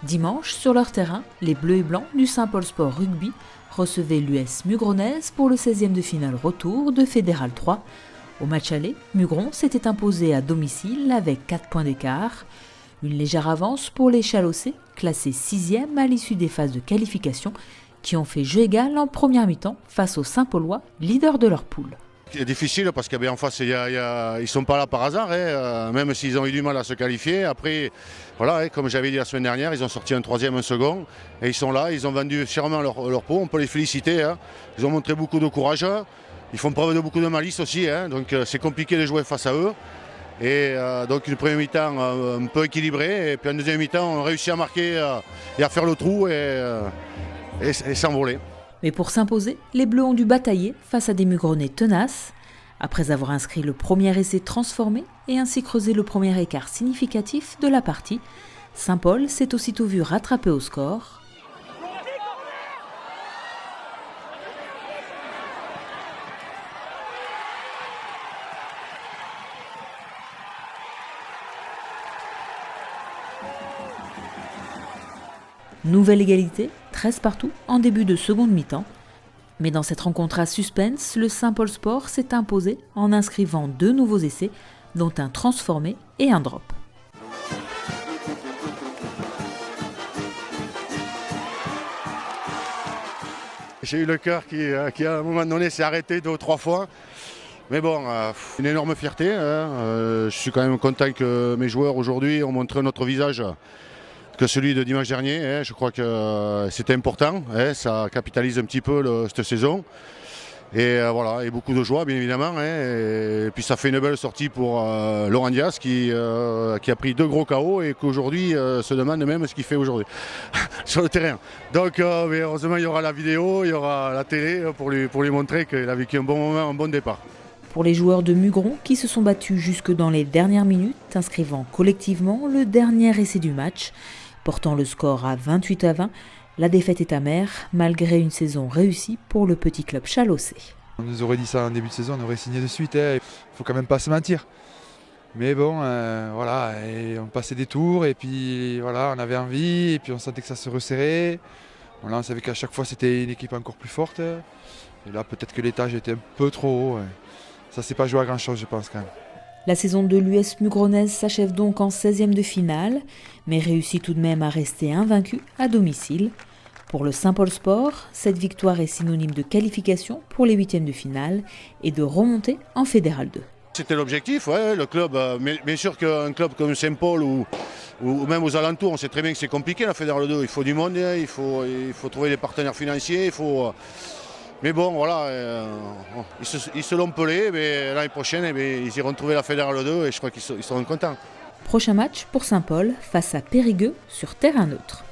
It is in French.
Dimanche, sur leur terrain, les Bleus et Blancs du Saint-Paul Sport Rugby recevaient l'US Mugronaise pour le 16e de finale retour de Fédéral 3. Au match aller, Mugron s'était imposé à domicile avec 4 points d'écart. Une légère avance pour les Chalossais, classés 6e à l'issue des phases de qualification, qui ont fait jeu égal en première mi-temps face aux Saint-Paulois, leaders de leur poule. C'est difficile parce qu'en face, ils ne sont pas là par hasard, même s'ils ont eu du mal à se qualifier. Après, voilà, comme j'avais dit la semaine dernière, ils ont sorti un troisième, un second, et ils sont là, ils ont vendu chèrement leur peau, on peut les féliciter. Ils ont montré beaucoup de courage, ils font preuve de beaucoup de malice aussi, donc c'est compliqué de jouer face à eux. Et donc une première mi-temps un peu équilibrée, et puis en deuxième mi-temps, on a réussi à marquer et à faire le trou et s'envoler. Mais pour s'imposer, les Bleus ont dû batailler face à des Mugronnais tenaces. Après avoir inscrit le premier essai transformé et ainsi creusé le premier écart significatif de la partie, Saint-Paul s'est aussitôt vu rattraper au score. Nouvelle égalité, 13 partout en début de seconde mi-temps. Mais dans cette rencontre à suspense, le Saint-Paul Sport s'est imposé en inscrivant 2 nouveaux essais, dont un transformé et un drop. J'ai eu le cœur qui à un moment donné s'est arrêté 2 ou 3 fois. Mais bon, une énorme fierté. Je suis quand même content que mes joueurs aujourd'hui ont montré un autre visage que celui de dimanche dernier. Je crois que c'était important. Ça capitalise un petit peu cette saison. Et voilà, et beaucoup de joie bien évidemment. Et puis ça fait une belle sortie pour Laurent Dias qui a pris 2 gros KO et qu'aujourd'hui se demande même ce qu'il fait aujourd'hui sur le terrain. Donc mais heureusement il y aura la vidéo, il y aura la télé pour lui montrer qu'il a vécu un bon moment, un bon départ. Pour les joueurs de Mugron qui se sont battus jusque dans les dernières minutes, inscrivant collectivement le dernier essai du match, portant le score à 28-20, la défaite est amère, malgré une saison réussie pour le petit club chalossais. On nous aurait dit ça en début de saison, on aurait signé de suite. Il faut quand même pas se mentir. Mais bon, voilà, et on passait des tours et puis voilà, on avait envie et puis on sentait que ça se resserrait. Voilà, on savait qu'à chaque fois c'était une équipe encore plus forte. Et là, peut-être que l'étage était un peu trop haut. Ça s'est pas joué à grand chose, je pense quand même. La saison de l'US Mugronaise s'achève donc en 16e de finale, mais réussit tout de même à rester invaincu à domicile. Pour le Saint-Paul Sport, cette victoire est synonyme de qualification pour les 8e de finale et de remontée en Fédéral 2. C'était l'objectif, le club. Mais bien sûr qu'un club comme Saint-Paul ou même aux alentours, on sait très bien que c'est compliqué la Fédéral 2. Il faut du monde, il faut trouver des partenaires financiers, Mais bon, voilà, ils se l'ont pelé, mais l'année prochaine, ils iront trouver la Fédéral 2 et je crois qu'ils seront contents. Prochain match pour Saint-Paul face à Périgueux sur terrain neutre.